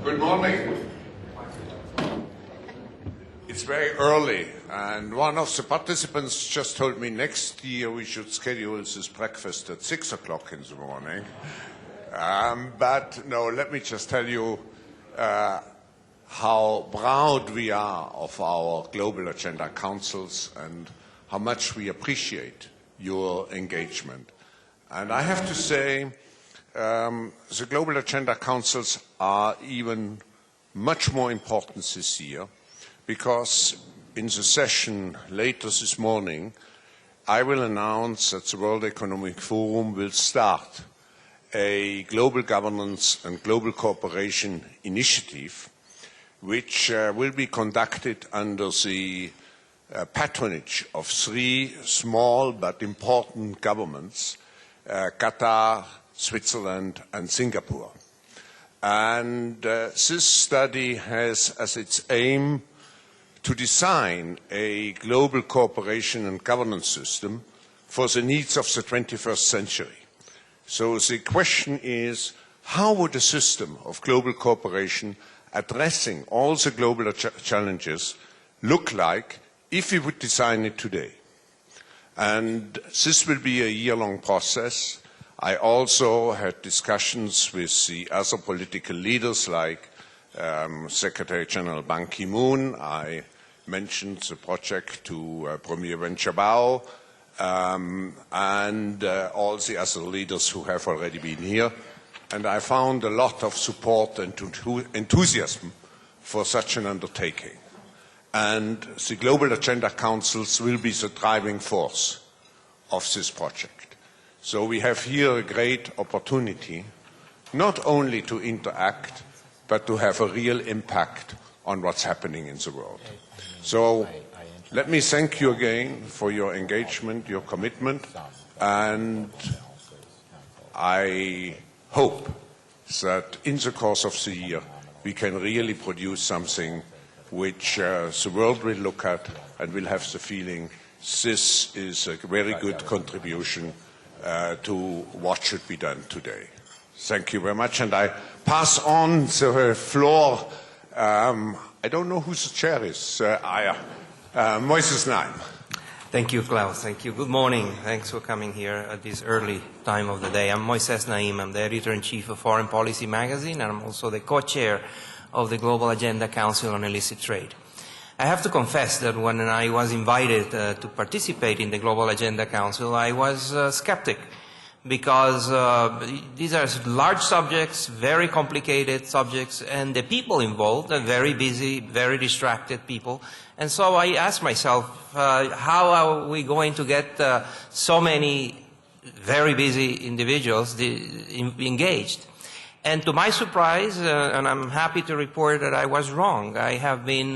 Good morning. It's very early, and one of the participants just told me next year we should schedule this breakfast at 6 o'clock in the morning. But no, let me just tell you how proud we are of our Global Agenda Councils and how much we appreciate your engagement. And I have to say, the Global Agenda Councils are even much more important this year because in the session later this morning, I will announce that the World Economic Forum will start a global governance and global cooperation initiative which will be conducted under the patronage of three small but important governments, Qatar, Switzerland and Singapore. And this study has as its aim to design a global cooperation and governance system for the needs of the 21st century. So the question is, how would a system of global cooperation addressing all the global challenges look like if we would design it today? And this will be a year-long process. I also had discussions with the other political leaders like Secretary General Ban Ki-moon. I mentioned the project to Premier Wen Jiabao and all the other leaders who have already been here. And I found a lot of support and enthusiasm for such an undertaking. And the Global Agenda Councils will be the driving force of this project. So we have here a great opportunity not only to interact, but to have a real impact on what's happening in the world. So let me thank you again for your engagement, your commitment, and I hope that in the course of the year we can really produce something which the world will look at and will have the feeling this is a very good contribution to what should be done today. Thank you very much, and I pass on the floor. I don't know who the chair is. Moises Naim. Thank you, Klaus. Thank you. Good morning. Thanks for coming here at this early time of the day. I'm Moises Naim. I'm the editor-in-chief of Foreign Policy magazine, and I'm also the co-chair of the Global Agenda Council on Illicit Trade. I have to confess that when I was invited to participate in the Global Agenda Council, I was skeptic because these are large subjects, very complicated subjects, and the people involved are very busy, very distracted people. And so I asked myself, how are we going to get so many very busy individuals engaged? And to my surprise, and I'm happy to report that I was wrong, I have been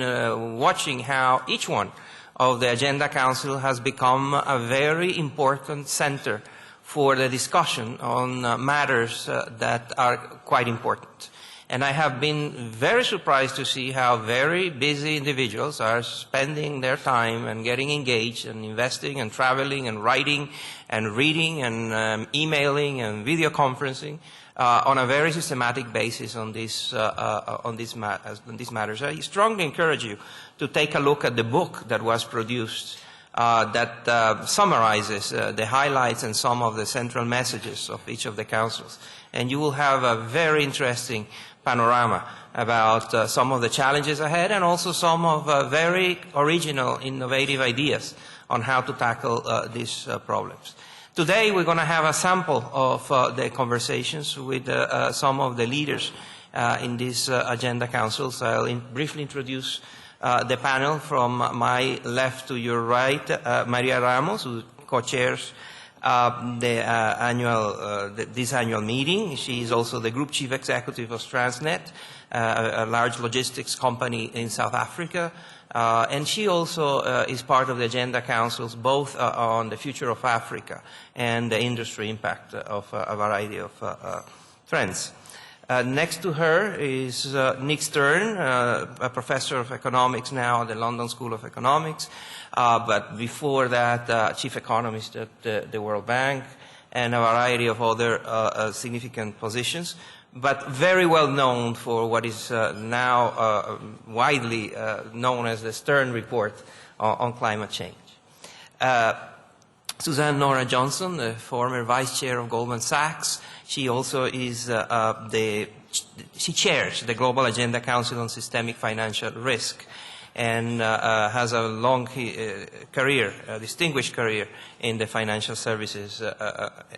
watching how each one of the Agenda Council has become a very important center for the discussion on matters that are quite important. And I have been very surprised to see how very busy individuals are spending their time and getting engaged and investing and traveling and writing and reading and emailing and video conferencing on a very systematic basis on these matters. I strongly encourage you to take a look at the book that was produced that summarizes the highlights and some of the central messages of each of the councils. And you will have a very interesting panorama about some of the challenges ahead and also some of very original, innovative ideas on how to tackle these problems. Today we're going to have a sample of the conversations with some of the leaders in these agenda councils. I'll briefly introduce the panel from my left to your right. Maria Ramos, who co-chairs this annual meeting. She is also the group chief executive of Transnet, a large logistics company in South Africa. And she also is part of the agenda councils, both on the future of Africa and the industry impact of a variety of trends. Next to her is Nick Stern, a professor of economics now at the London School of Economics, but before that, chief economist at the World Bank, and a variety of other significant positions. but very well known for what is now widely known as the Stern Report on climate change. Suzanne Nora Johnson, the former vice chair of Goldman Sachs, she also is she chairs the Global Agenda Council on Systemic Financial Risk, and has a long career, a distinguished career in the financial services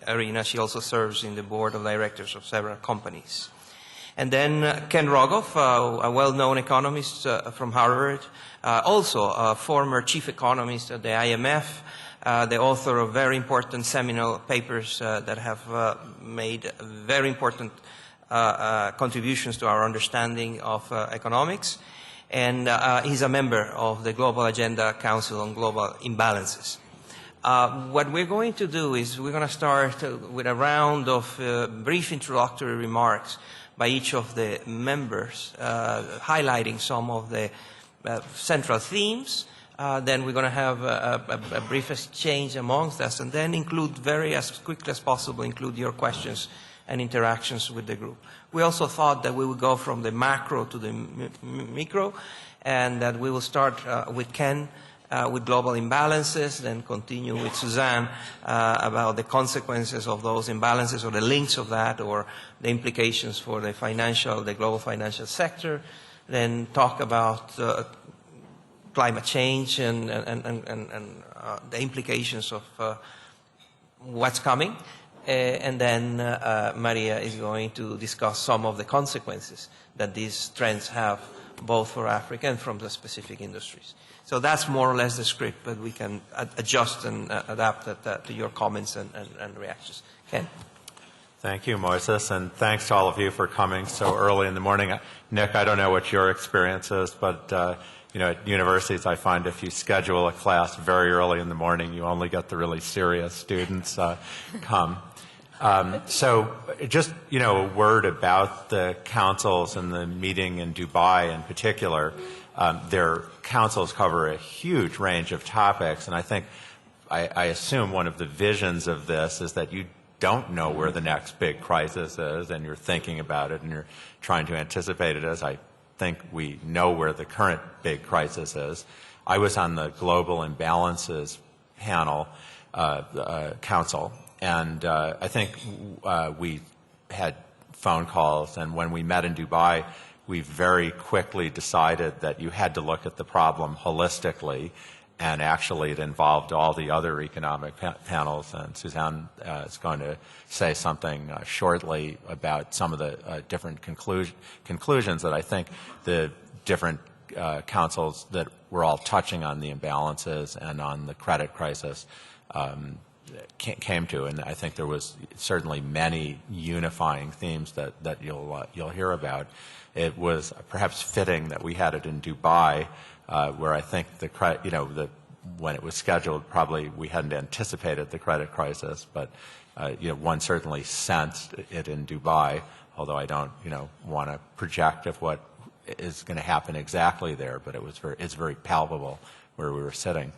arena. She also serves in the board of directors of several companies. And then Ken Rogoff, a well-known economist from Harvard, also a former chief economist at the IMF, the author of very important seminal papers that have made very important contributions to our understanding of economics. And he's a member of the Global Agenda Council on Global Imbalances. What we're going to do is we're going to start with a round of brief introductory remarks by each of the members, highlighting some of the central themes. Then we're going to have a brief exchange amongst us, and then as quickly as possible, include your questions and interactions with the group. We also thought that we would go from the macro to the micro, and that we will start with Ken with global imbalances, then continue with Suzanne about the consequences of those imbalances or the links of that or the implications for the global financial sector, then talk about climate change and the implications of what's coming. And then Maria is going to discuss some of the consequences that these trends have both for Africa and from the specific industries. So that's more or less the script, but we can adjust and adapt that to your comments and reactions. Ken. Thank you, Moises, and thanks to all of you for coming so early in the morning. Nick, I don't know what your experience is, but at universities I find if you schedule a class very early in the morning, you only get the really serious students come. So just, a word about the councils and the meeting in Dubai in particular. Their councils cover a huge range of topics, and I assume one of the visions of this is that you don't know where the next big crisis is, and you're thinking about it, and you're trying to anticipate it as I think we know where the current big crisis is. I was on the Global Imbalances panel, council, and I think we had phone calls, and when we met in Dubai, we very quickly decided that you had to look at the problem holistically, and actually it involved all the other economic panels, and Suzanne is going to say something shortly about some of the different conclusions that I think the different councils that were all touching on the imbalances and on the credit crisis came to, and I think there was certainly many unifying themes that you'll hear about. It was perhaps fitting that we had it in Dubai, where I think when it was scheduled, probably we hadn't anticipated the credit crisis, but one certainly sensed it in Dubai. Although I don't want to project of what is going to happen exactly there, but it's very palpable where we were sitting.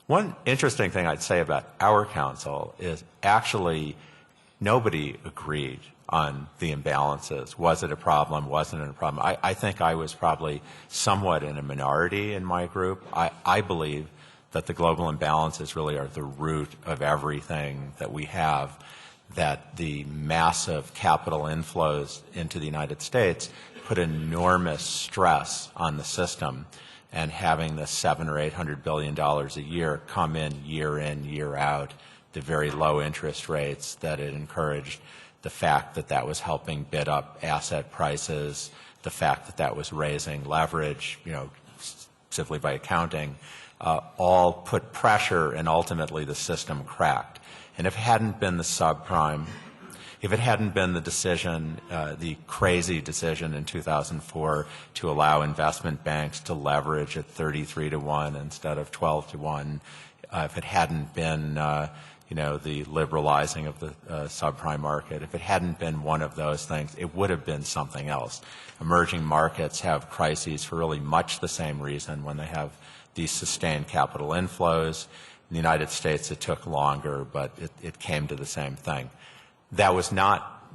One interesting thing I'd say about our council is actually nobody agreed on the imbalances. Was it a problem? Wasn't it a problem? I think I was probably somewhat in a minority in my group. I believe that the global imbalances really are the root of everything that we have, that the massive capital inflows into the United States put enormous stress on the system, and having the $700 or $800 billion a year come in, year out, the very low interest rates that it encouraged, the fact that that was helping bid up asset prices, the fact that that was raising leverage, simply by accounting, all put pressure, and ultimately the system cracked. And if it hadn't been the subprime, if it hadn't been the decision, the crazy decision in 2004 to allow investment banks to leverage at 33-to-1 instead of 12-to-1, if it hadn't been the liberalizing of the subprime market, if it hadn't been one of those things, it would have been something else. Emerging markets have crises for really much the same reason when they have these sustained capital inflows. In the United States, it took longer, but it came to the same thing. That was not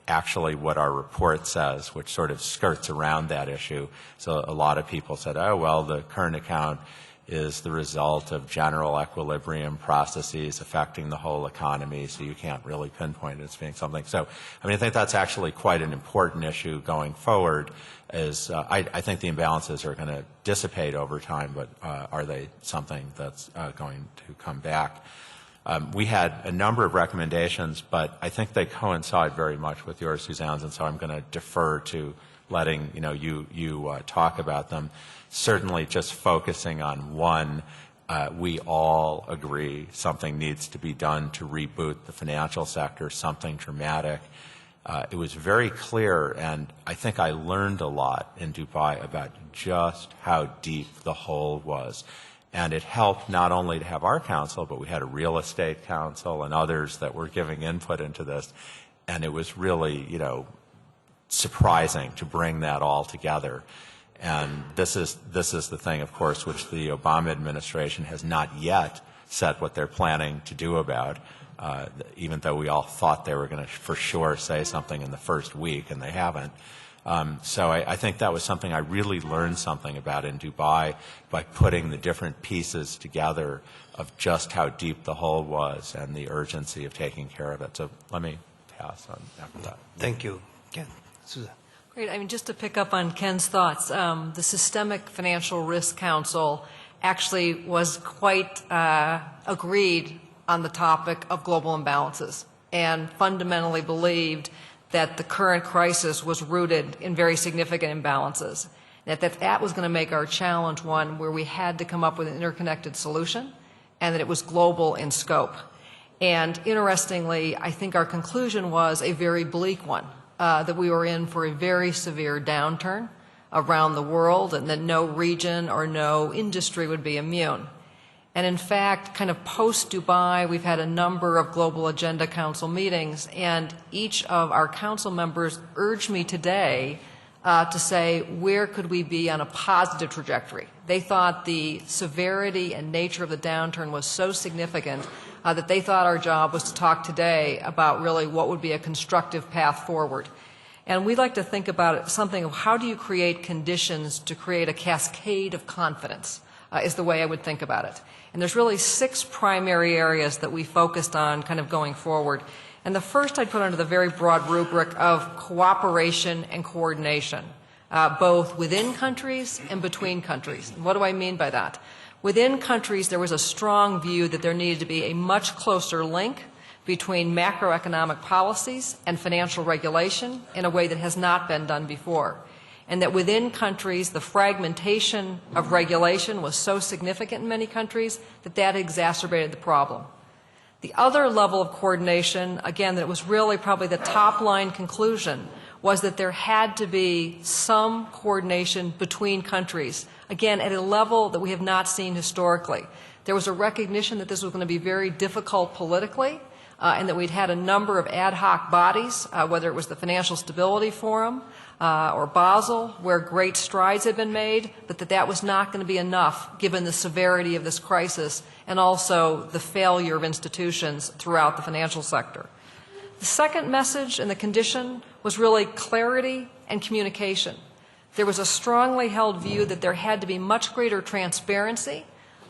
actually what our report says, which sort of skirts around that issue. So a lot of people said, oh, well, the current account is the result of general equilibrium processes affecting the whole economy, so you can't really pinpoint it as being something. So, I mean, I think that's actually quite an important issue going forward. I think the imbalances are going to dissipate over time, but are they something that's going to come back? We had a number of recommendations, but I think they coincide very much with yours, Suzanne's, and so I'm going to defer to letting you talk about them. Certainly just focusing on one, we all agree something needs to be done to reboot the financial sector, something dramatic. It was very clear, and I think I learned a lot in Dubai about just how deep the hole was. And it helped not only to have our council, but we had a real estate council and others that were giving input into this. And it was really, surprising to bring that all together. And this is the thing, of course, which the Obama administration has not yet said what they're planning to do about, even though we all thought they were going to for sure say something in the first week, and they haven't. So I think that was something I really learned something about in Dubai by putting the different pieces together of just how deep the hole was and the urgency of taking care of it. So let me pass on after that. Thank you, Ken. Suzanne. Great. I mean, just to pick up on Ken's thoughts, the Systemic Financial Risk Council actually was quite agreed on the topic of global imbalances and fundamentally believed that the current crisis was rooted in very significant imbalances, that was going to make our challenge one where we had to come up with an interconnected solution and that it was global in scope. And interestingly, I think our conclusion was a very bleak one. That we were in for a very severe downturn around the world and that no region or no industry would be immune. And in fact, kind of post-Dubai, we've had a number of Global Agenda Council meetings, and each of our council members urged me today to say, where could we be on a positive trajectory? They thought the severity and nature of the downturn was so significant that they thought our job was to talk today about really what would be a constructive path forward. And we'd like to think about it, something of how do you create conditions to create a cascade of confidence is the way I would think about it. And there's really 6 primary areas that we focused on kind of going forward. And the first I'd put under the very broad rubric of cooperation and coordination, both within countries and between countries. And what do I mean by that? Within countries, there was a strong view that there needed to be a much closer link between macroeconomic policies and financial regulation in a way that has not been done before. And that within countries, the fragmentation of regulation was so significant in many countries that that exacerbated the problem. The other level of coordination, again, that was really probably the top-line conclusion, was that there had to be some coordination between countries, again, at a level that we have not seen historically. There was a recognition that this was going to be very difficult politically, and that we'd had a number of ad hoc bodies, whether it was the Financial Stability Forum or Basel, where great strides had been made, but that was not going to be enough given the severity of this crisis and also the failure of institutions throughout the financial sector. The second message and the condition was really clarity and communication. There was a strongly held view that there had to be much greater transparency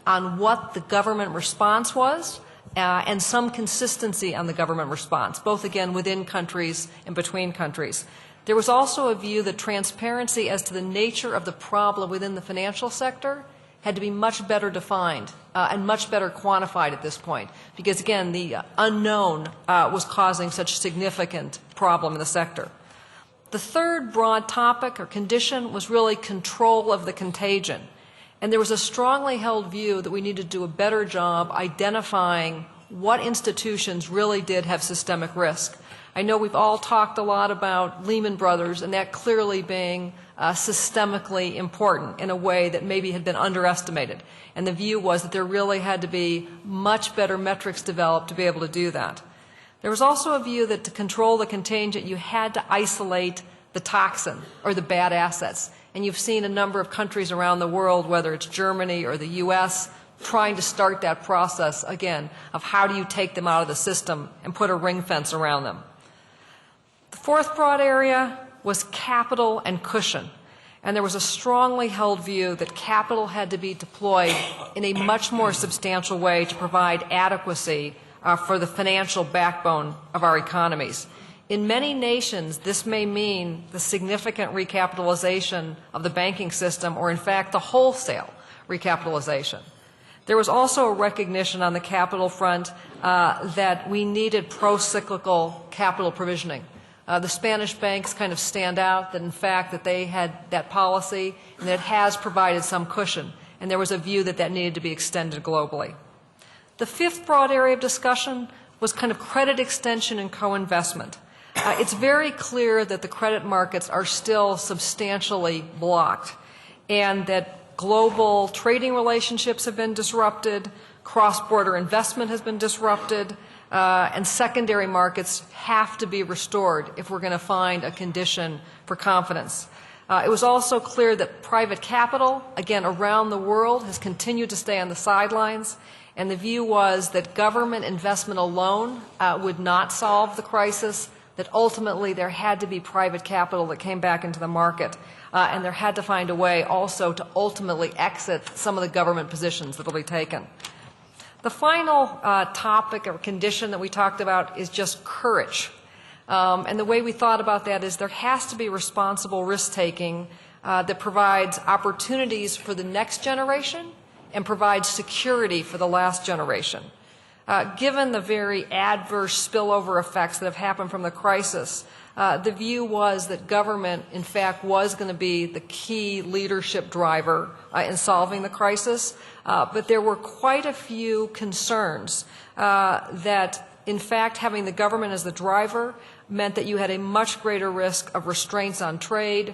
on what the government response was and some consistency on the government response, both, again, within countries and between countries. There was also a view that transparency as to the nature of the problem within the financial sector had to be much better defined and much better quantified at this point, because, again, the unknown was causing such significant problem in the sector. The third broad topic or condition was really control of the contagion. And there was a strongly held view that we needed to do a better job identifying what institutions really did have systemic risk. I know we've all talked a lot about Lehman Brothers and that clearly being systemically important in a way that maybe had been underestimated. And the view was that there really had to be much better metrics developed to be able to do that. There was also a view that to control the contagion, you had to isolate the toxin or the bad assets. And you've seen a number of countries around the world, whether it's Germany or the U.S., trying to start that process, again, of how do you take them out of the system and put a ring fence around them. Fourth broad area was capital and cushion. And there was a strongly held view that capital had to be deployed in a much more substantial way to provide adequacy for the financial backbone of our economies. In many nations, this may mean the significant recapitalization of the banking system, or in fact, the wholesale recapitalization. There was also a recognition on the capital front that we needed pro-cyclical capital provisioning. The Spanish banks kind of stand out that, in fact, that they had that policy and that it has provided some cushion, and there was a view that that needed to be extended globally. The fifth broad area of discussion was kind of credit extension and co-investment. It's very clear that the credit markets are still substantially blocked, and that global trading relationships have been disrupted, cross-border investment has been disrupted, and secondary markets have to be restored if we're going to find a condition for confidence. It was also clear that private capital, again, around the world, has continued to stay on the sidelines, and the view was that government investment alone would not solve the crisis, that ultimately there had to be private capital that came back into the market, and there had to find a way also to ultimately exit some of the government positions that will be taken. The final topic or condition that we talked about is just courage. And the way we thought about that is there has to be responsible risk-taking that provides opportunities for the next generation and provides security for the last generation. Given the very adverse spillover effects that have happened from the crisis, the view was that government, in fact, was going to be the key leadership driver in solving the crisis. But there were quite a few concerns that, in fact, having the government as the driver meant that you had a much greater risk of restraints on trade,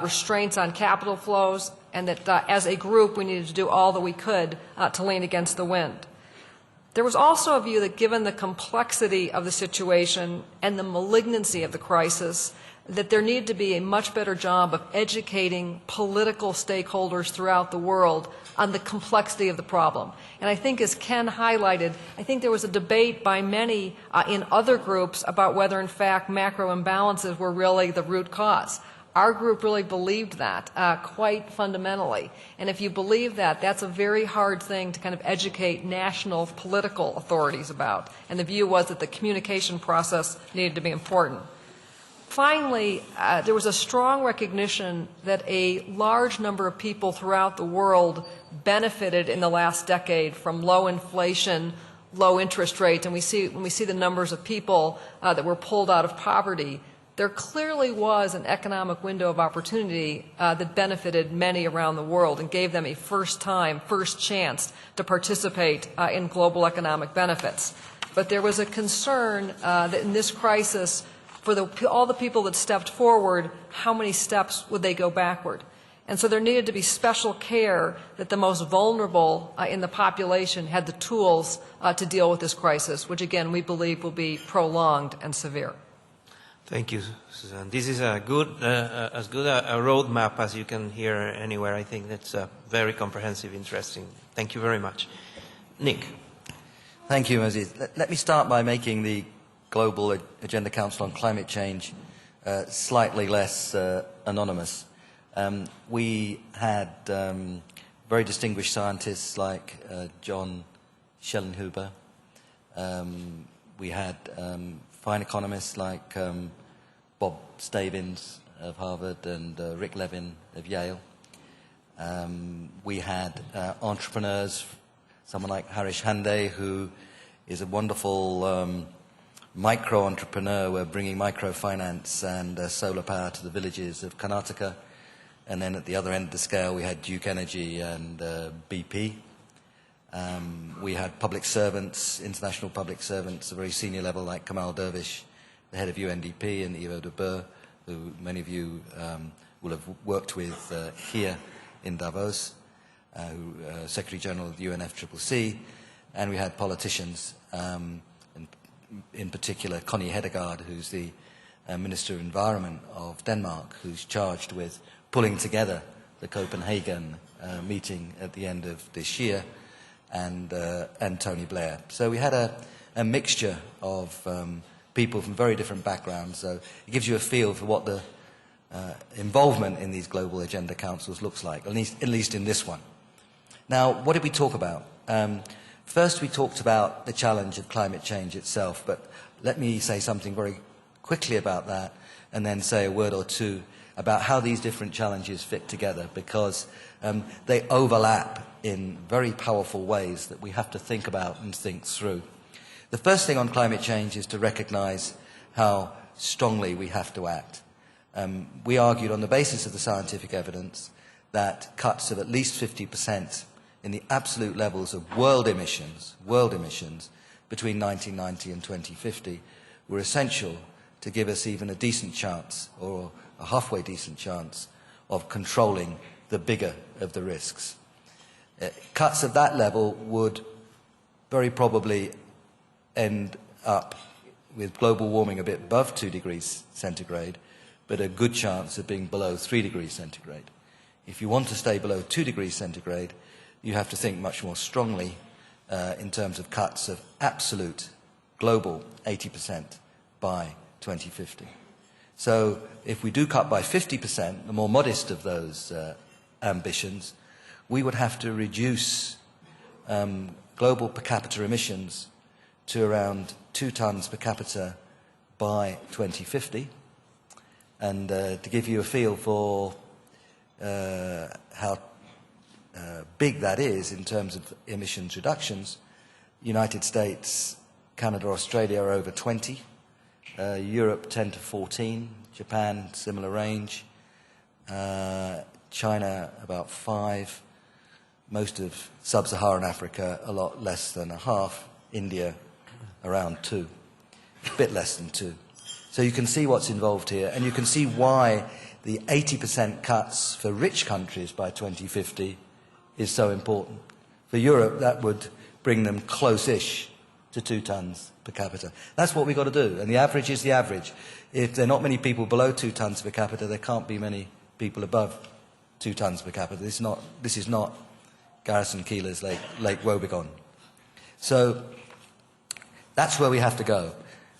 restraints on capital flows, and that as a group we needed to do all that we could to lean against the wind. There was also a view that given the complexity of the situation and the malignancy of the crisis, that there needed to be a much better job of educating political stakeholders throughout the world on the complexity of the problem. And I think, as Ken highlighted, I think there was a debate by many in other groups about whether, in fact, macro imbalances were really the root cause. Our group really believed that quite fundamentally. And if you believe that, that's a very hard thing to kind of educate national political authorities about. And the view was that the communication process needed to be important. Finally, there was a strong recognition that a large number of people throughout the world benefited in the last decade from low inflation, low interest rates. And when we see the numbers of people that were pulled out of poverty, there clearly was an economic window of opportunity that benefited many around the world and gave them a first chance to participate in global economic benefits. But there was a concern that in this crisis, for all the people that stepped forward, how many steps would they go backward? And so there needed to be special care that the most vulnerable in the population had the tools to deal with this crisis, which again we believe will be prolonged and severe. Thank you, Suzanne. This is as good a roadmap as you can hear anywhere. I think that's very comprehensive, interesting. Thank you very much. Nick. Thank you, Moses. Let me start by making the Global Agenda Council on Climate Change slightly less anonymous. We had very distinguished scientists like John Schellenhuber. We had fine economists like Bob Stavins of Harvard and Rick Levin of Yale. We had entrepreneurs, someone like Harish Hande, who is a wonderful micro-entrepreneur. We're bringing microfinance and solar power to the villages of Karnataka. And then at the other end of the scale, we had Duke Energy and BP. We had public servants, international public servants, at a very senior level like Kamal Dervish, the head of UNDP, and Ivo de Boer, who many of you will have worked with here in Davos, Secretary General of the UNFCCC. And we had politicians, and in particular Connie Hedegaard, who's the Minister of Environment of Denmark, who's charged with pulling together the Copenhagen meeting at the end of this year, and Tony Blair. So we had a mixture of people from very different backgrounds. So it gives you a feel for what the involvement in these global agenda councils looks like, at least in this one. Now, what did we talk about? First, we talked about the challenge of climate change itself, but let me say something very quickly about that and then say a word or two about how these different challenges fit together, because they overlap in very powerful ways that we have to think about and think through. The first thing on climate change is to recognize how strongly we have to act. We argued on the basis of the scientific evidence that cuts of at least 50% in the absolute levels of world emissions between 1990 and 2050 were essential to give us even a decent chance, or a halfway decent chance, of controlling the bigger of the risks. Cuts at that level would very probably end up with global warming a bit above 2 degrees centigrade, but a good chance of being below 3 degrees centigrade. If you want to stay below 2 degrees centigrade, you have to think much more strongly in terms of cuts of absolute global 80% by 2050. So if we do cut by 50%, the more modest of those ambitions, we would have to reduce global per capita emissions to around 2 tons per capita by 2050. And to give you a feel for how big that is in terms of emissions reductions, United States, Canada, Australia are over 20, Europe 10 to 14, Japan similar range, China about 5, most of sub-Saharan Africa a lot less than a half, India around 2, a bit less than 2. So you can see what's involved here, and you can see why the 80% cuts for rich countries by 2050 is so important. For Europe, that would bring them close-ish to 2 tons per capita. That's what we've got to do, and the average is the average. If there are not many people below 2 tons per capita, there can't be many people above 2 tons per capita. This is not Garrison Keillor's Lake Wobegon. So that's where we have to go.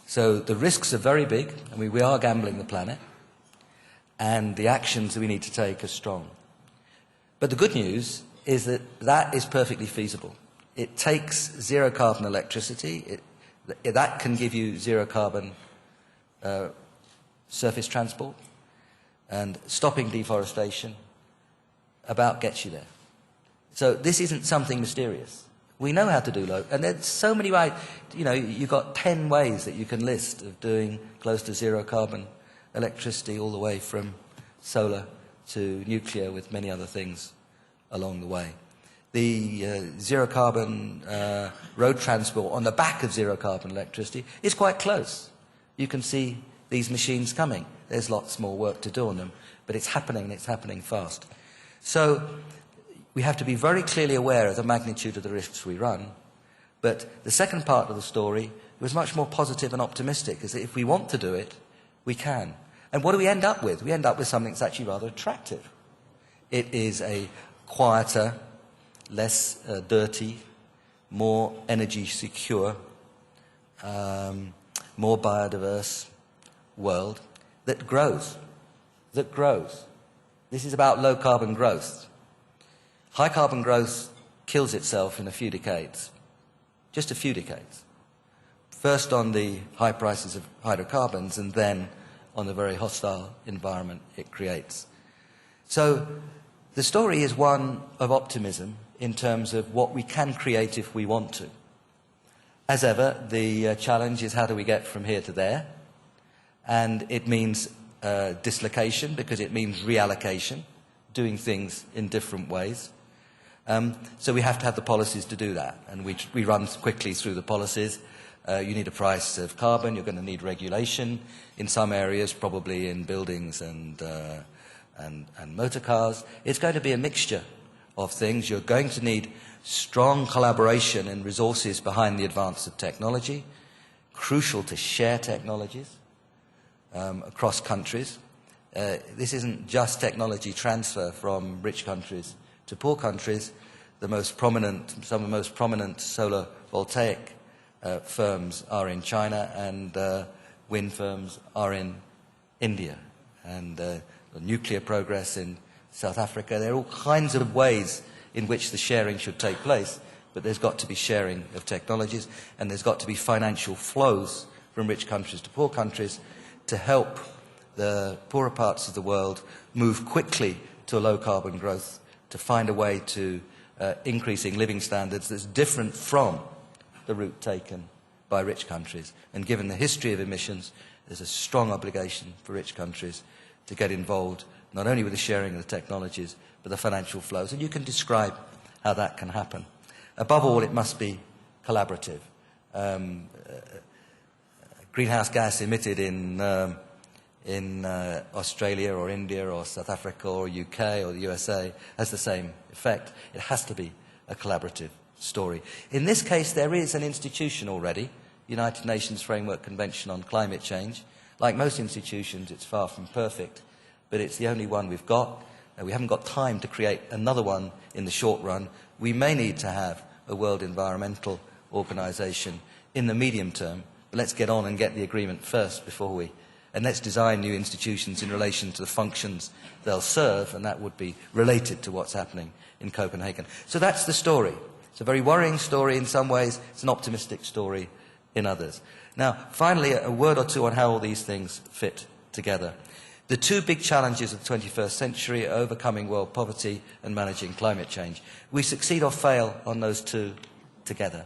So the risks are very big, and we are gambling the planet, and the actions that we need to take are strong. But the good news is that that is perfectly feasible. It takes zero-carbon electricity. That can give you zero-carbon surface transport, and stopping deforestation about gets you there. So this isn't something mysterious. We know how to do low, and there's so many ways. You know, you've got 10 ways that you can list of doing close to zero-carbon electricity, all the way from solar to nuclear, with many other things along the way. The zero-carbon road transport on the back of zero-carbon electricity is quite close. You can see these machines coming. There's lots more work to do on them, but it's happening, and it's happening fast. So we have to be very clearly aware of the magnitude of the risks we run. But the second part of the story was much more positive and optimistic, is that if we want to do it, we can. And what do we end up with? We end up with something that's actually rather attractive. It is a quieter, less dirty, more energy secure, more biodiverse world that grows. This is about low-carbon growth. High-carbon growth kills itself in a few decades, just a few decades. First on the high prices of hydrocarbons, and then on the very hostile environment it creates. So the story is one of optimism in terms of what we can create if we want to. As ever, the challenge is how do we get from here to there? And it means dislocation, because it means reallocation, doing things in different ways. So we have to have the policies to do that, and we run quickly through the policies. You need a price of carbon, you're going to need regulation in some areas, probably in buildings and motor cars. It's going to be a mixture of things. You're going to need strong collaboration and resources behind the advance of technology, crucial to share technologies across countries. This isn't just technology transfer from rich countries to poor countries. Some of the most prominent solar voltaic firms are in China, and wind firms are in India, and the nuclear progress in South Africa. There are all kinds of ways in which the sharing should take place, but there's got to be sharing of technologies, and there's got to be financial flows from rich countries to poor countries to help the poorer parts of the world move quickly to a low-carbon growth, to find a way to increasing living standards that's different from the route taken by rich countries. And given the history of emissions, there's a strong obligation for rich countries to get involved, not only with the sharing of the technologies, but the financial flows. And you can describe how that can happen. Above all, it must be collaborative. Greenhouse gas emitted in Australia or India or South Africa or UK or the USA has the same effect. It has to be a collaborative story. In this case, there is an institution already, United Nations Framework Convention on Climate Change. Like most institutions, it's far from perfect, but it's the only one we've got. We haven't got time to create another one in the short run. We may need to have a World Environmental Organization in the medium term, but let's get on and get the agreement first before we... And let's design new institutions in relation to the functions they'll serve, and that would be related to what's happening in Copenhagen. So that's the story. It's a very worrying story in some ways. It's an optimistic story in others. Now, finally, a word or two on how all these things fit together. The two big challenges of the 21st century are overcoming world poverty and managing climate change. We succeed or fail on those two together.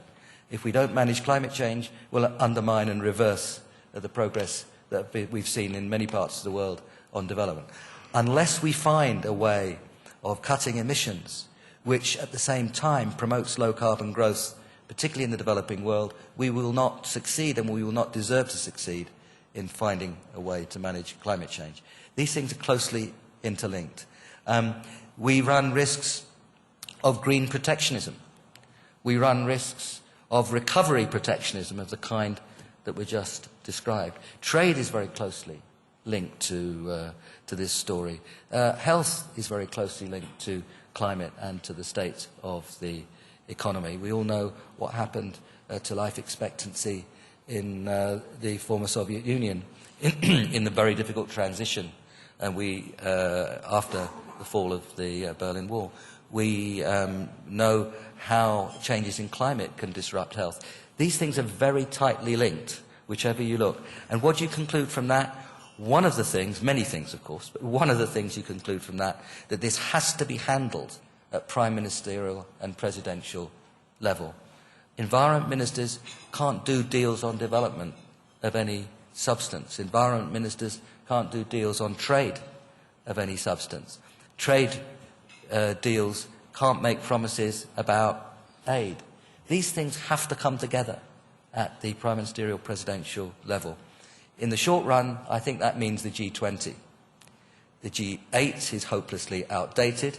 If we don't manage climate change, we'll undermine and reverse the progress that we've seen in many parts of the world on development. Unless we find a way of cutting emissions, which at the same time promotes low-carbon growth, particularly in the developing world, we will not succeed, and we will not deserve to succeed in finding a way to manage climate change. These things are closely interlinked. We run risks of green protectionism. We run risks of recovery protectionism of the kind that were just described. Trade is very closely linked to this story. Health is very closely linked to climate and to the state of the economy. We all know what happened to life expectancy in the former Soviet Union in the very difficult transition after the fall of the Berlin Wall. We know how changes in climate can disrupt health. These things are very tightly linked, whichever you look. And what do you conclude from that? One of the things, many things of course, but one of the things you conclude from that this has to be handled at prime ministerial and presidential level. Environment ministers can't do deals on development of any substance. Environment ministers can't do deals on trade of any substance. Trade deals can't make promises about aid. These things have to come together at the prime ministerial presidential level. In the short run, I think that means the G20. The G8 is hopelessly outdated.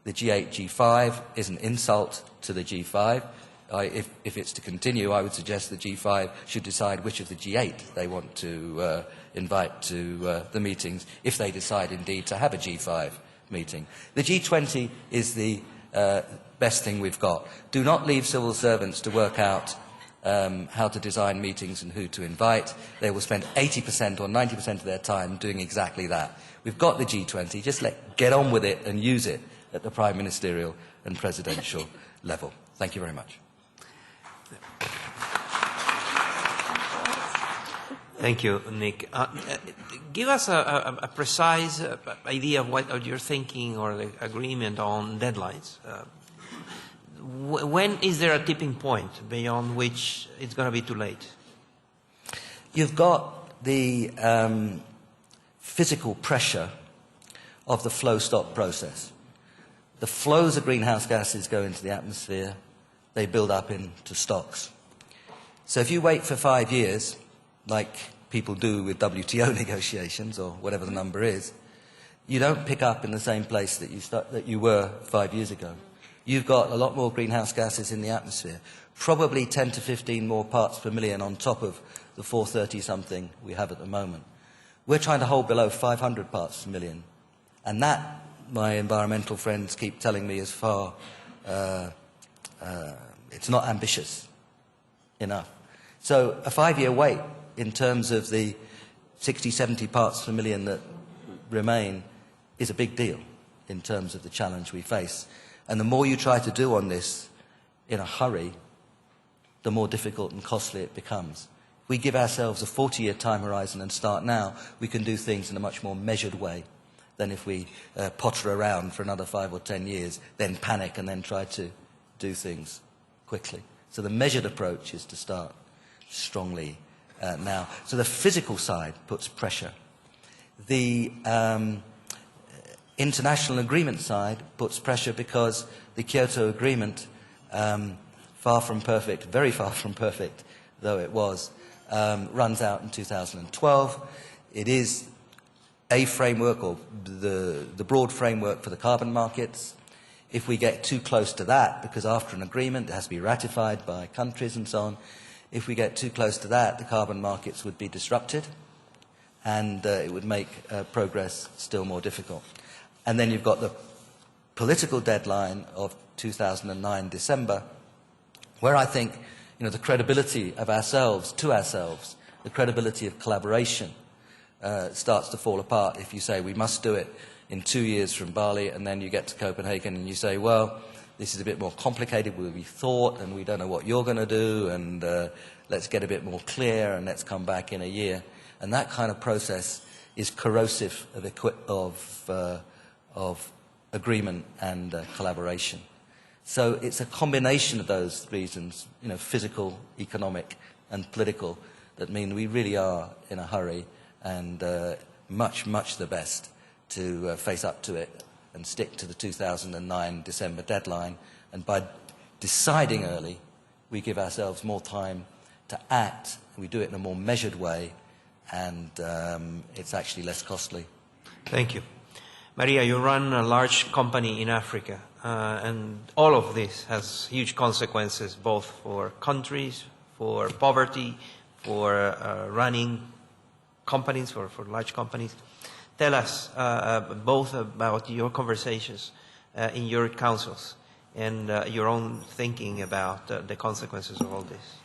The G8, G5 is an insult to the G5. If it's to continue, I would suggest the G5 should decide which of the G8 they want to invite to the meetings, if they decide indeed to have a G5 meeting. The G20 is the best thing we've got. Do not leave civil servants to work out how to design meetings and who to invite. They will spend 80% or 90% of their time doing exactly that. We've got the G20, just get on with it and use it at the prime ministerial and presidential level. Thank you very much. Thank you, Nick. Give us a precise idea of what you're thinking or the agreement on deadlines. When is there a tipping point beyond which it's going to be too late? You've got the physical pressure of the flow-stop process. The flows of greenhouse gases go into the atmosphere. They build up into stocks. So if you wait for 5 years, like people do with WTO negotiations or whatever the number is, you don't pick up in the same place that you were 5 years ago. You've got a lot more greenhouse gases in the atmosphere, probably 10 to 15 more parts per million on top of the 430-something we have at the moment. We're trying to hold below 500 parts per million. And that, my environmental friends keep telling me, is far, it's not ambitious enough. So a 5-year wait in terms of the 60, 70 parts per million that remain is a big deal in terms of the challenge we face. And the more you try to do on this in a hurry, the more difficult and costly it becomes. If we give ourselves a 40-year time horizon and start now, we can do things in a much more measured way than if we potter around for another 5 or 10 years, then panic and then try to do things quickly. So the measured approach is to start strongly now. So the physical side puts pressure. The international agreement side puts pressure because the Kyoto Agreement, far from perfect, very far from perfect though it was, runs out in 2012. It is a framework, or the broad framework for the carbon markets. If we get too close to that, because after an agreement it has to be ratified by countries and so on, if we get too close to that, the carbon markets would be disrupted, and it would make progress still more difficult. And then you've got the political deadline of 2009 December, where I think the credibility of ourselves to ourselves, the credibility of collaboration starts to fall apart if you say we must do it in 2 years from Bali, and then you get to Copenhagen and you say, well, this is a bit more complicated than we thought, and we don't know what you're going to do, and let's get a bit more clear, and let's come back in a year. And that kind of process is corrosive of agreement and collaboration. So it's a combination of those reasons, physical, economic, and political, that mean we really are in a hurry, and much, much the best to face up to it and stick to the 2009 December deadline. And by deciding early, we give ourselves more time to act. We do it in a more measured way, and it's actually less costly. Thank you. Maria, you run a large company in Africa, and all of this has huge consequences, both for countries, for poverty, for running companies, for large companies. Tell us both about your conversations in your councils and your own thinking about the consequences of all this.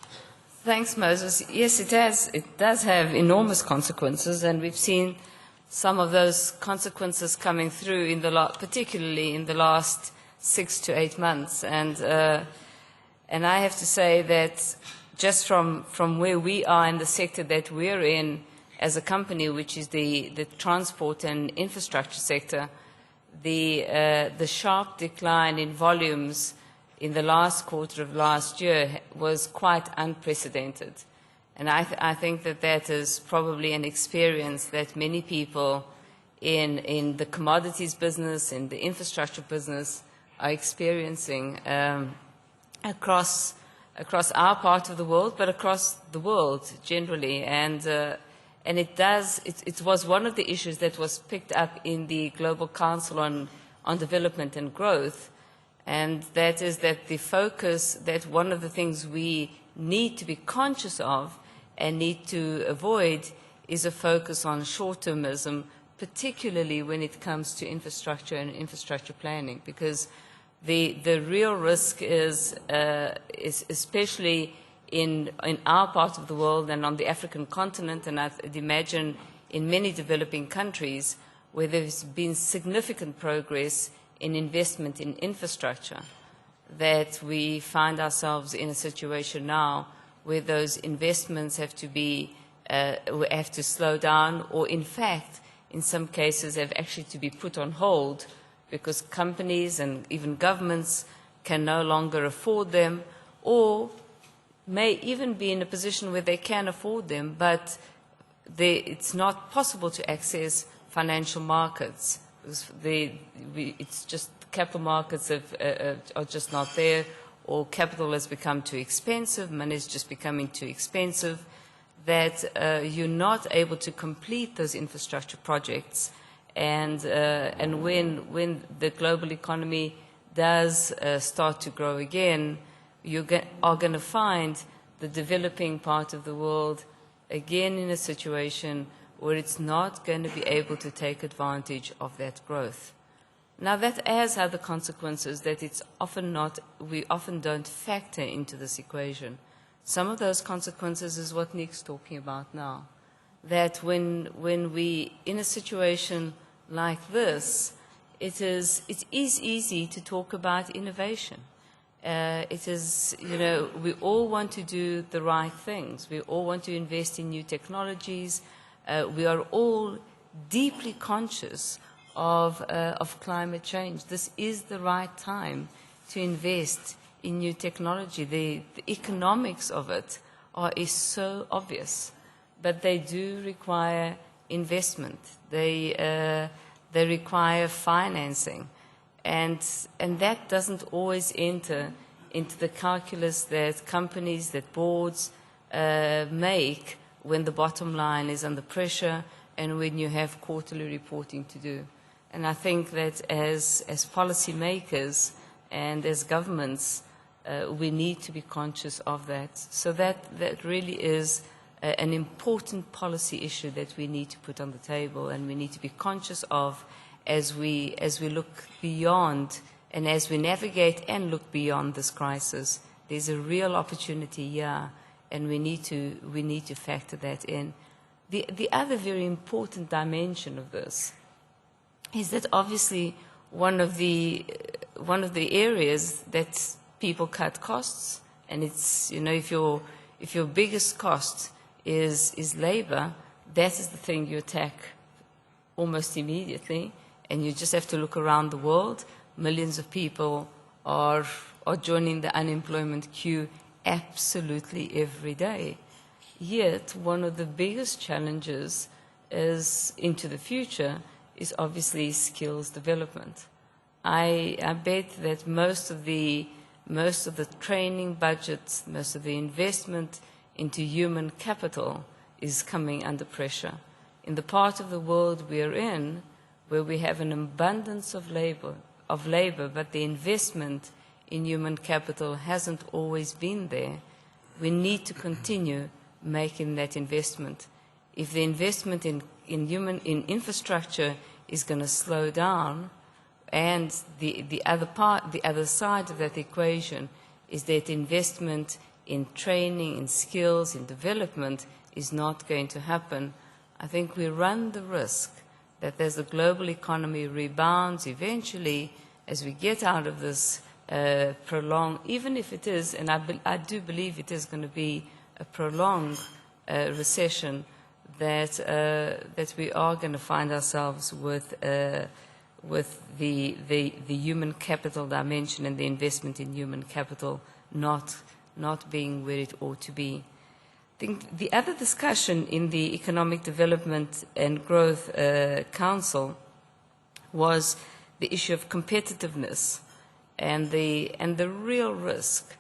Thanks, Moses. Yes, it does. It does have enormous consequences, and we've seen some of those consequences coming through particularly in the last 6 to 8 months. And I have to say that just from where we are in the sector that we're in as a company, which is the transport and infrastructure sector, the sharp decline in volumes in the last quarter of last year was quite unprecedented. And I think that is probably an experience that many people in the commodities business, in the infrastructure business, are experiencing across our part of the world, but across the world generally. And it was one of the issues that was picked up in the Global Council on Development and Growth, and that is that the focus, that one of the things we need to be conscious of and need to avoid is a focus on short-termism, particularly when it comes to infrastructure and infrastructure planning, because the real risk is especially in our part of the world and on the African continent, and I'd imagine in many developing countries where there's been significant progress in investment in infrastructure, that we find ourselves in a situation now where those investments have to slow down, or in fact, in some cases, have actually to be put on hold because companies and even governments can no longer afford them, or may even be in a position where they can afford them, but it's not possible to access financial markets. It's just capital markets are just not there, or capital has become too expensive, money is just becoming too expensive, that you're not able to complete those infrastructure projects. And when the global economy does start to grow again, you are going to find the developing part of the world again in a situation where it's not going to be able to take advantage of that growth. Now that has other consequences that we often don't factor into this equation. Some of those consequences is what Nick's talking about now. That when we, in a situation like this, it is easy to talk about innovation. It is, we all want to do the right things. We all want to invest in new technologies. We are all deeply conscious of climate change. This is the right time to invest in new technology. The economics of it is so obvious, but they do require investment. They require financing, and that doesn't always enter into the calculus that companies, that boards make when the bottom line is under pressure and when you have quarterly reporting to do. And I think that as policymakers and as governments, we need to be conscious of that. So that really is an important policy issue that we need to put on the table, and we need to be conscious of as we look beyond and as we navigate and look beyond this crisis. There's a real opportunity here, and we need to factor that in. The other very important dimension of this is that obviously one of the areas that people cut costs, and it's, if your biggest cost is labor, that is the thing you attack almost immediately, and you just have to look around the world. Millions of people are joining the unemployment queue absolutely every day. Yet one of the biggest challenges is into the future is obviously skills development. I bet that most of the training budgets, most of the investment into human capital is coming under pressure. In the part of the world we are in, where we have an abundance of labor, but the investment in human capital hasn't always been there, we need to continue making that investment. If the investment in infrastructure is going to slow down, and the other side of that equation is that investment in training, in skills, in development is not going to happen, I think we run the risk that as the global economy rebounds eventually, as we get out of this prolonged, even if it is, and I do believe it is going to be a prolonged recession, that we are going to find ourselves with the human capital dimension and the investment in human capital not being where it ought to be. I think the other discussion in the Economic Development and Growth Council was the issue of competitiveness and the real risk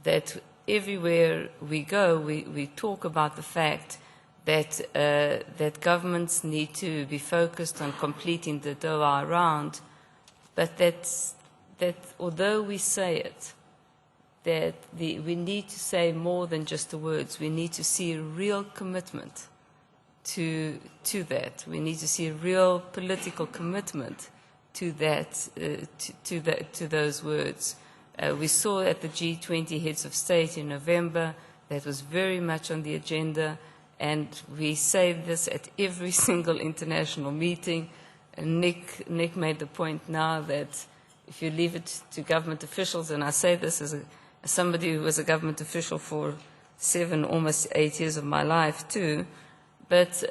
that everywhere we go, we talk about the fact that governments need to be focused on completing the Doha round, but that although we say it, that we need to say more than just the words. We need to see a real commitment to that. We need to see a real political commitment to that, to those words. We saw at the G20 heads of state in November that was very much on the agenda, and we say this at every single international meeting. And Nick made the point now that if you leave it to government officials, and I say this as somebody who was a government official for 7, almost 8 years of my life too, but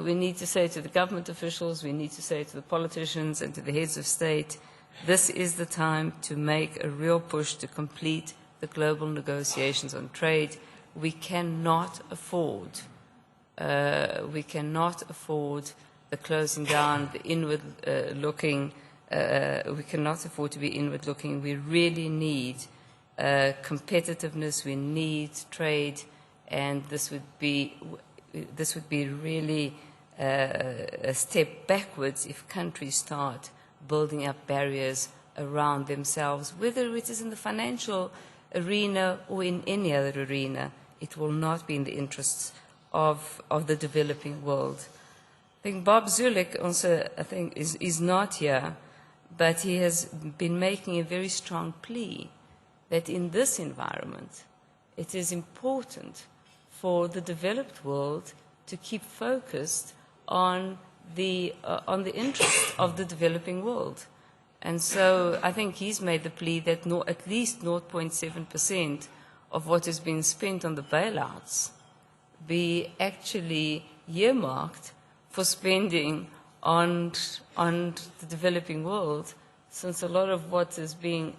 we need to say to the government officials, we need to say to the politicians and to the heads of state, this is the time to make a real push to complete the global negotiations on trade. We cannot afford the closing down, the inward looking. We cannot afford to be inward looking. We really need competitiveness. We need trade, and this would be really a step backwards if countries start building up barriers around themselves, whether it is in the financial arena or in any other arena. It will not be in the interests of the developing world. I think Bob Zulik also, is not here, but he has been making a very strong plea that in this environment, it is important for the developed world to keep focused on the interest of the developing world. And so I think he's made the plea that at least 0.7% of what has been spent on the bailouts be actually earmarked for spending on the developing world, since a lot of what is being,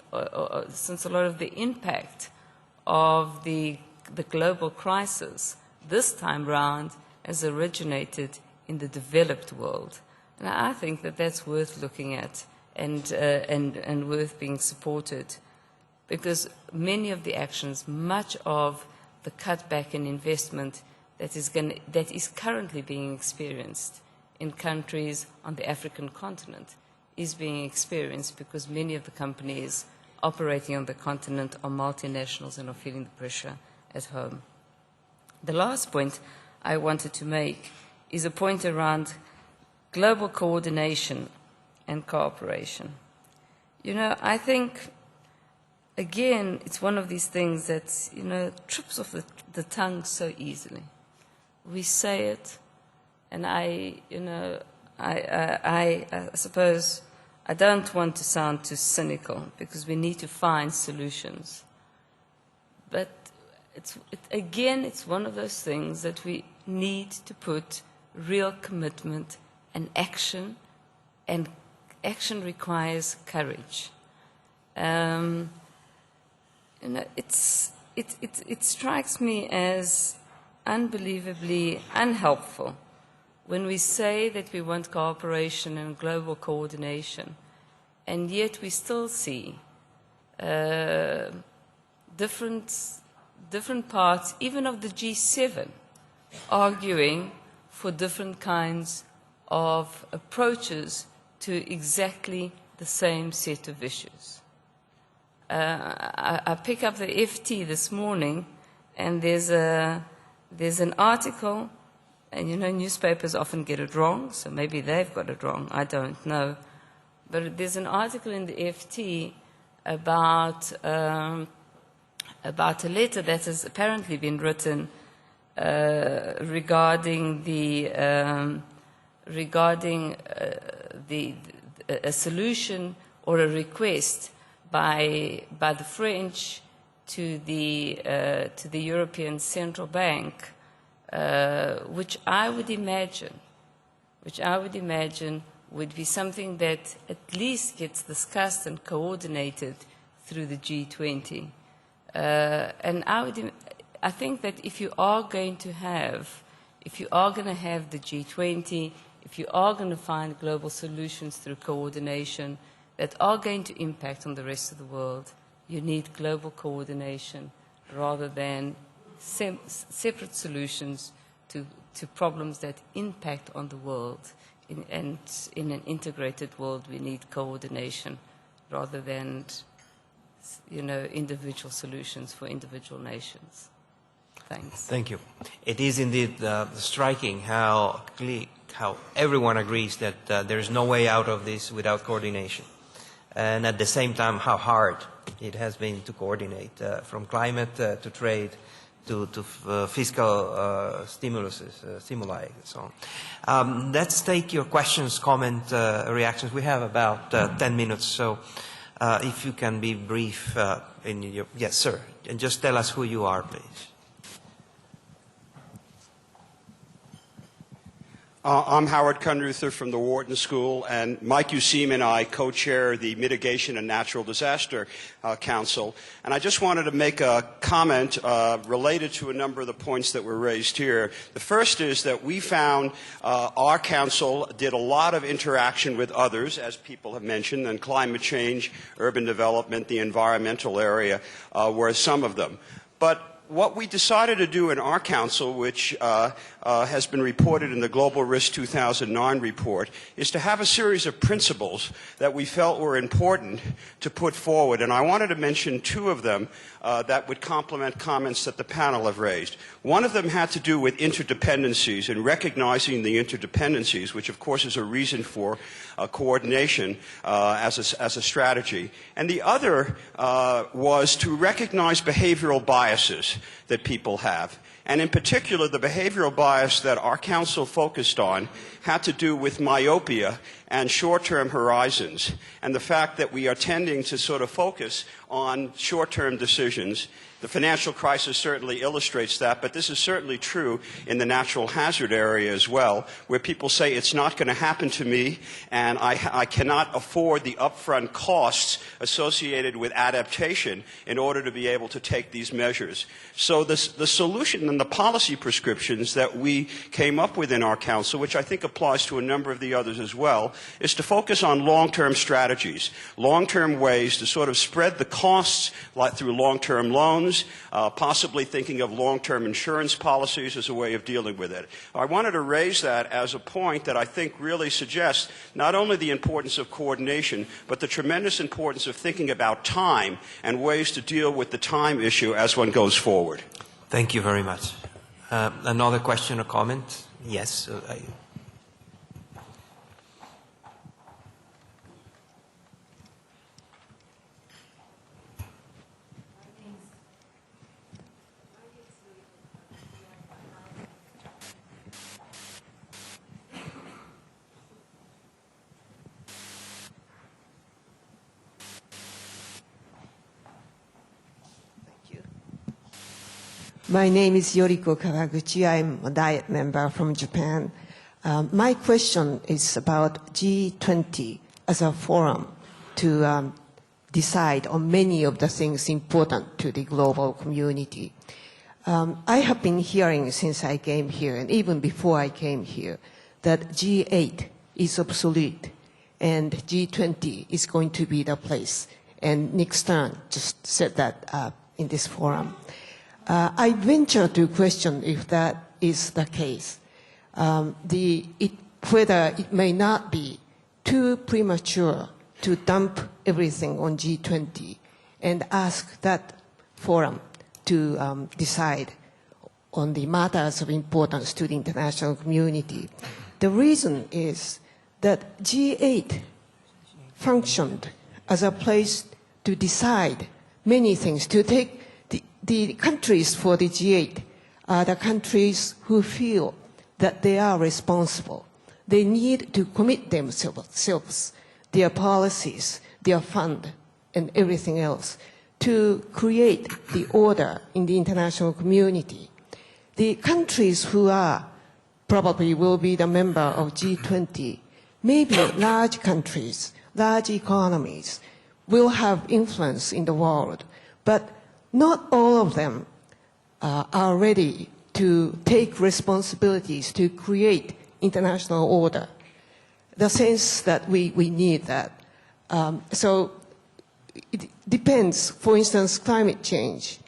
since a lot of the impact of the global crisis this time round has originated in the developed world. And I think that that's worth looking at and worth being supported, because many of the actions, much of the cutback in investment that is currently being experienced in countries on the African continent is being experienced because many of the companies operating on the continent are multinationals and are feeling the pressure at home. The last point I wanted to make is a point around global coordination and cooperation. You know, I think, again, it's one of these things that, you know, trips off the tongue so easily. We say it, and I suppose I don't want to sound too cynical, because we need to find solutions. But again, it's one of those things that we need to put real commitment and action requires courage. You know, it strikes me as unbelievably unhelpful when we say that we want cooperation and global coordination, and yet we still see different parts, even of the G7, arguing for different kinds of approaches to exactly the same set of issues. I pick up the FT this morning, and there's an article, and you know newspapers often get it wrong, so maybe they've got it wrong, I don't know. But there's an article in the FT about a letter that has apparently been written regarding a solution or a request by the French to the European Central Bank, which I would imagine would be something that at least gets discussed and coordinated through the G20. And I think that if you are going to have the G20, if you are going to find global solutions through coordination that are going to impact on the rest of the world, you need global coordination rather than separate solutions to problems that impact on the world. And in an integrated world, we need coordination rather than, you know, individual solutions for individual nations. Thanks. Thank you. It is indeed striking how everyone agrees that there is no way out of this without coordination. And at the same time, how hard it has been to coordinate, from climate to trade to fiscal stimuli, and so on. Let's take your questions, comments, reactions. We have about 10 minutes, so if you can be brief in your... Yes, sir. And just tell us who you are, please. I'm Howard Kundruther from the Wharton School, and Mike Useem and I co-chair the Mitigation and Natural Disaster Council. And I just wanted to make a comment related to a number of the points that were raised here. The first is that we found our council did a lot of interaction with others, as people have mentioned, and climate change, urban development, the environmental area were some of them. But what we decided to do in our council, which has been reported in the Global Risk 2009 report, is to have a series of principles that we felt were important to put forward. And I wanted to mention two of them that would complement comments that the panel have raised. One of them had to do with interdependencies and recognizing the interdependencies, which of course is a reason for coordination as a strategy. And the other was to recognize behavioral biases. bias that people have. And in particular, the behavioral bias that our council focused on had to do with myopia and short-term horizons, and the fact that we are tending to sort of focus on short-term decisions. The financial crisis certainly illustrates that, but this is certainly true in the natural hazard area as well, where people say it's not going to happen to me, and I cannot afford the upfront costs associated with adaptation in order to be able to take these measures. So the solution and the policy prescriptions that we came up with in our council, which I think applies to a number of the others as well, is to focus on long-term strategies, long-term ways to sort of spread the costs through long-term loans, possibly thinking of long-term insurance policies as a way of dealing with it. I wanted to raise that as a point that I think really suggests not only the importance of coordination, but the tremendous importance of thinking about time and ways to deal with the time issue as one goes forward. Thank you very much. Another question or comment? Yes. My name is Yoriko Kawaguchi. I'm a Diet member from Japan. My question is about G20 as a forum to decide on many of the things important to the global community. I have been hearing since I came here, and even before I came here, that G8 is obsolete and G20 is going to be the place. And Nick Stern just said that in this forum. I venture to question if that is the case, whether it may not be too premature to dump everything on G20 and ask that forum to decide on the matters of importance to the international community. The reason is that G8 functioned as a place to decide many things, to take the countries for the G8 are the countries who feel that they are responsible. They need to commit themselves, their policies, their fund, and everything else to create the order in the international community. The countries who are probably will be the member of G20, maybe large countries, large economies, will have influence in the world, but not all of them are ready to take responsibilities to create international order. The sense that we need that. So it depends. For instance, climate change.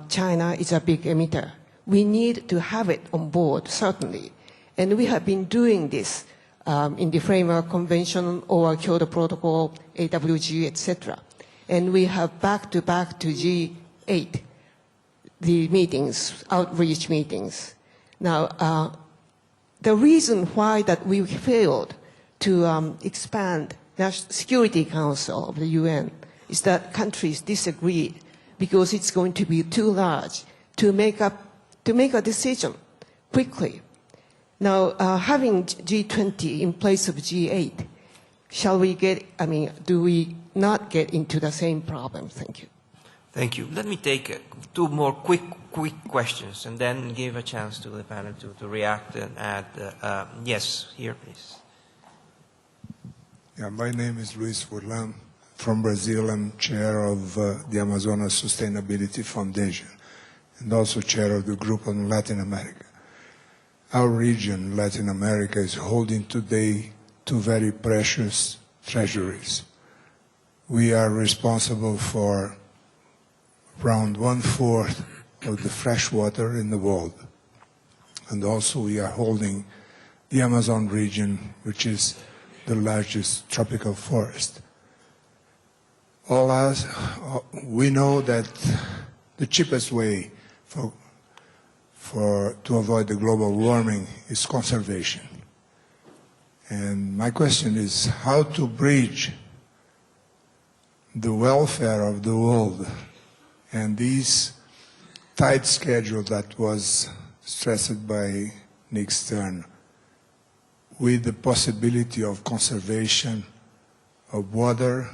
China is a big emitter. We need to have it on board, certainly. And we have been doing this in the Framework Convention or Kyoto Protocol, AWG, etc. And we have back-to-back to G8, the meetings, outreach meetings. Now, the reason why that we failed to expand the Security Council of the UN is that countries disagreed because it's going to be too large to make a decision quickly. Now, having G20 in place of G8, do we not get into the same problem? Thank you. Thank you. Let me take two more quick questions and then give a chance to the panel to react and add. Yes, here, please. Yeah, my name is Luis Furlan from Brazil. I'm chair of the Amazonas Sustainability Foundation and also chair of the group on Latin America. Our region, Latin America, is holding today two very precious treasuries. We are responsible for around 1/4 of the fresh water in the world. And also we are holding the Amazon region, which is the largest tropical forest. We know that the cheapest way to avoid the global warming is conservation. And my question is how to bridge the welfare of the world and these tight schedule that was stressed by Nick Stern, with the possibility of conservation of water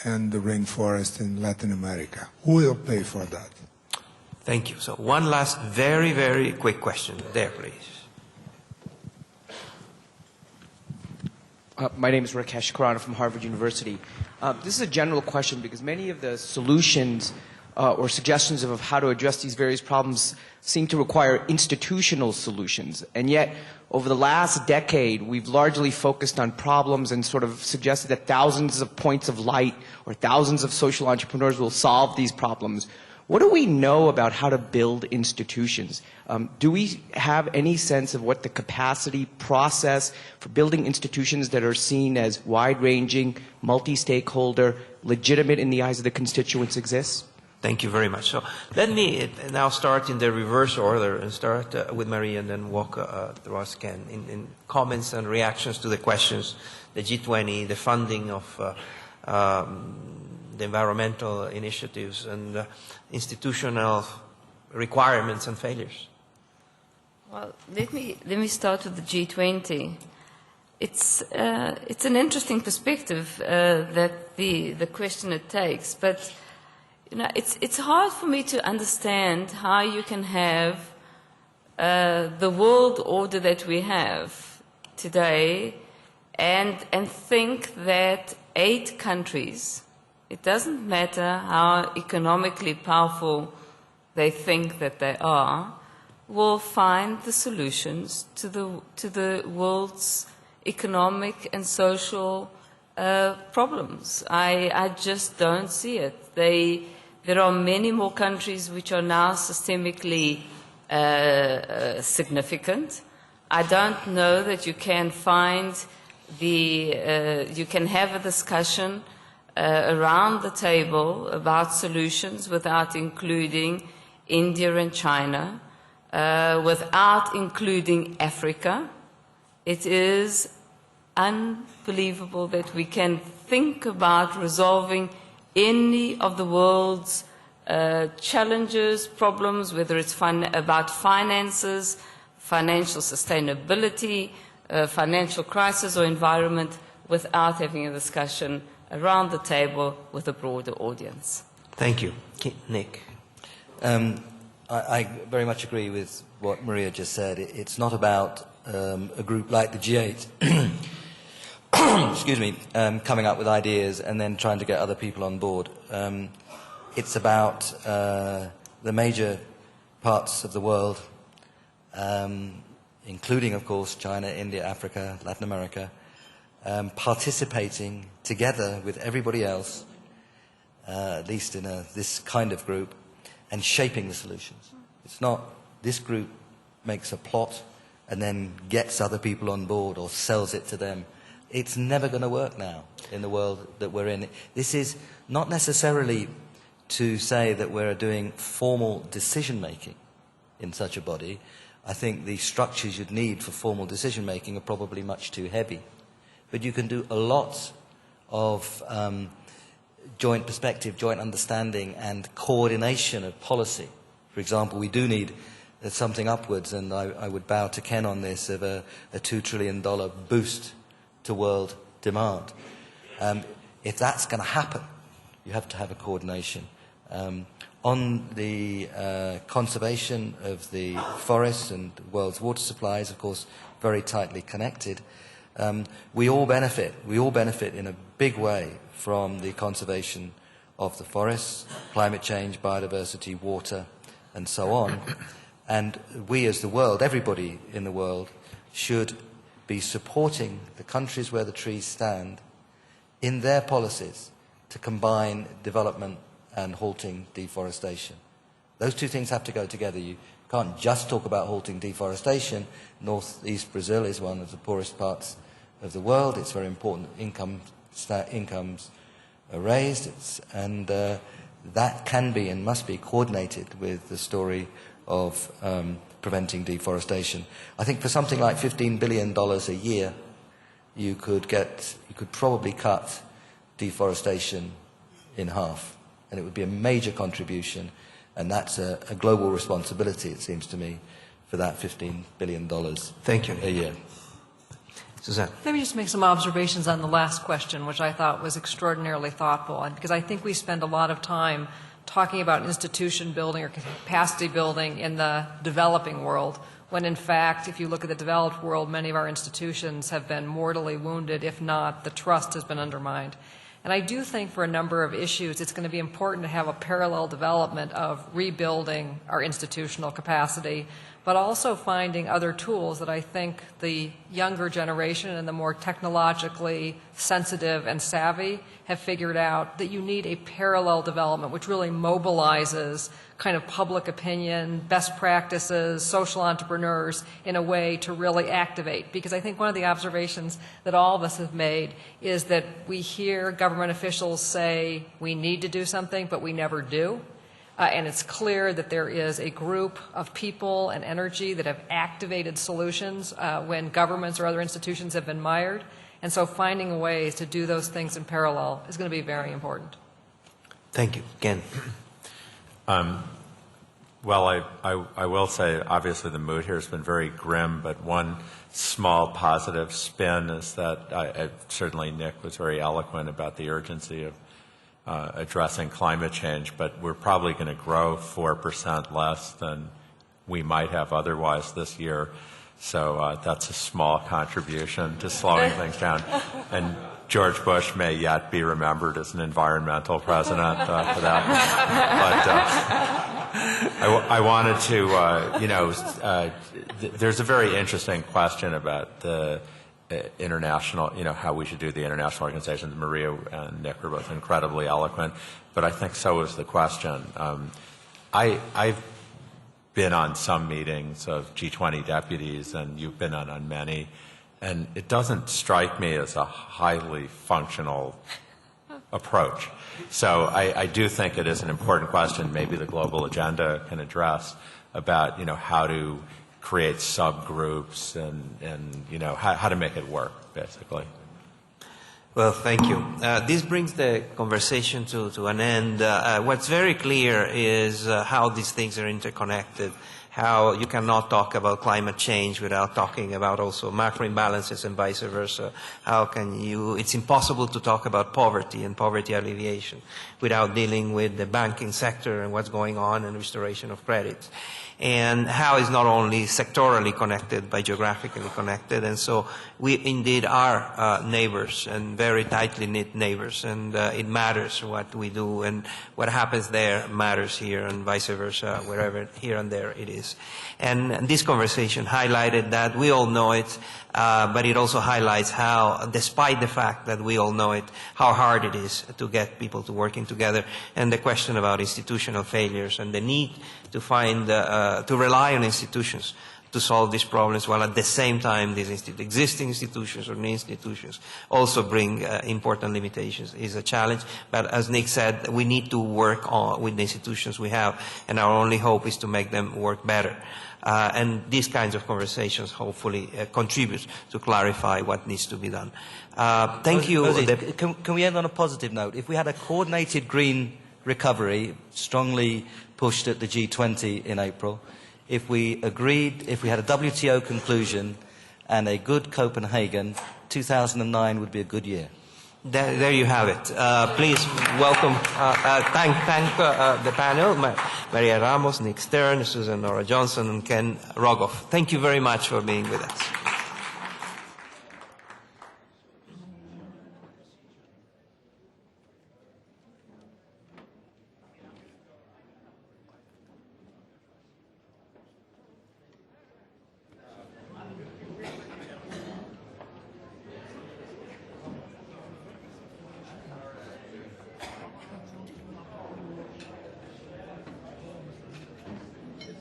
and the rainforest in Latin America. Who will pay for that? Thank you. So one last very, very quick question. There, please. My name is Rajesh Khanna from Harvard University. This is a general question because many of the solutions or suggestions of how to address these various problems seem to require institutional solutions. And yet, over the last decade, we've largely focused on problems and sort of suggested that thousands of points of light or thousands of social entrepreneurs will solve these problems. What do we know about how to build institutions? Do we have any sense of what the capacity process for building institutions that are seen as wide-ranging, multi-stakeholder, legitimate in the eyes of the constituents exists? Thank you very much. So let me now start in the reverse order and start with Maria and then walk through us again in comments and reactions to the questions, the G20, the funding of the environmental initiatives and institutional requirements and failures. Well, let me start with the G20. It's an interesting perspective that the questioner takes, but you know, it's hard for me to understand how you can have the world order that we have today and think that 8 countries, it doesn't matter how economically powerful they think that they are, will find the solutions to the world's economic and social problems. I just don't see it. There are many more countries which are now systemically significant. I don't know that you can find you can have a discussion around the table about solutions without including India and China, without including Africa. It is unbelievable that we can think about resolving any of the world's challenges, problems, whether it's about finances, financial sustainability, financial crisis or environment, without having a discussion around the table with a broader audience. Thank you. Nick. I very much agree with what Maria just said. It's not about a group like the G8 excuse me, coming up with ideas and then trying to get other people on board. It's about the major parts of the world, including, of course, China, India, Africa, Latin America, participating together with everybody else, at least in this kind of group, and shaping the solutions. It's not this group makes a plot and then gets other people on board or sells it to them. It's never going to work now in the world that we're in. This is not necessarily to say that we're doing formal decision-making in such a body. I think the structures you'd need for formal decision-making are probably much too heavy. But you can do a lot of joint perspective, joint understanding, and coordination of policy. For example, we do need something upwards, and I would bow to Ken on this, of a $2 trillion boost to world demand. If that's going to happen, you have to have a coordination. On the conservation of the forests and the world's water supplies, of course, very tightly connected, we all benefit. We all benefit in a big way from the conservation of the forests, climate change, biodiversity, water, and so on. And we as the world, everybody in the world, should be supporting the countries where the trees stand in their policies to combine development and halting deforestation. Those two things have to go together. You can't just talk about halting deforestation. Northeast Brazil is one of the poorest parts of the world. It's very important. Incomes are raised, and that can be and must be coordinated with the story of preventing deforestation. I think for something like $15 billion a year, you could probably cut deforestation in half, and it would be a major contribution. And that's a global responsibility, it seems to me, for that $15 billion Thank you. a year. Suzanne. Let me just make some observations on the last question, which I thought was extraordinarily thoughtful, and because I think we spend a lot of time talking about institution building or capacity building in the developing world, when in fact, if you look at the developed world, many of our institutions have been mortally wounded, if not, the trust has been undermined. And I do think for a number of issues, it's going to be important to have a parallel development of rebuilding our institutional capacity, but also finding other tools that I think the younger generation and the more technologically sensitive and savvy have figured out that you need a parallel development which really mobilizes kind of public opinion, best practices, social entrepreneurs in a way to really activate. Because I think one of the observations that all of us have made is that we hear government officials say we need to do something, but we never do. And it's clear that there is a group of people and energy that have activated solutions when governments or other institutions have been mired. And so finding ways to do those things in parallel is going to be very important. Thank you. Ken. Well, I will say, obviously, the mood here has been very grim, but one small positive spin is that certainly Nick was very eloquent about the urgency of addressing climate change, but we're probably going to grow 4% less than we might have otherwise this year. So that's a small contribution to slowing things down. And George Bush may yet be remembered as an environmental president for that. But I wanted to, there's a very interesting question about the international, how we should do the international organizations. Maria and Nick were both incredibly eloquent, but I think so is the question. I've been on some meetings of G20 deputies, and you've been on many, and it doesn't strike me as a highly functional approach. So I do think it is an important question maybe the global agenda can address about, how to create subgroups and how to make it work, basically. Well, thank you. This brings the conversation to an end. What's very clear is how these things are interconnected, how you cannot talk about climate change without talking about also macro imbalances and vice versa. It's impossible to talk about poverty and poverty alleviation without dealing with the banking sector and what's going on and restoration of credit. And how is not only sectorally connected, but geographically connected. And so we indeed are neighbors, and very tightly knit neighbors, and it matters what we do, and what happens there matters here, and vice versa, wherever here and there it is. And this conversation highlighted that. We all know it, but it also highlights how, despite the fact that we all know it, how hard it is to get people to working together, and the question about institutional failures and the need to find, to rely on institutions to solve these problems, while at the same time these existing institutions or new institutions also bring important limitations is a challenge. But as Nick said, we need to work with the institutions we have, and our only hope is to make them work better. And these kinds of conversations hopefully contribute to clarify what needs to be done. Thank you. Can we end on a positive note? If we had a coordinated green recovery, strongly pushed at the G20 in April, if we had a WTO conclusion and a good Copenhagen, 2009 would be a good year. There you have it. Please welcome, thank the panel, Maria Ramos, Nick Stern, Suzanne, Nora Johnson, and Ken Rogoff. Thank you very much for being with us.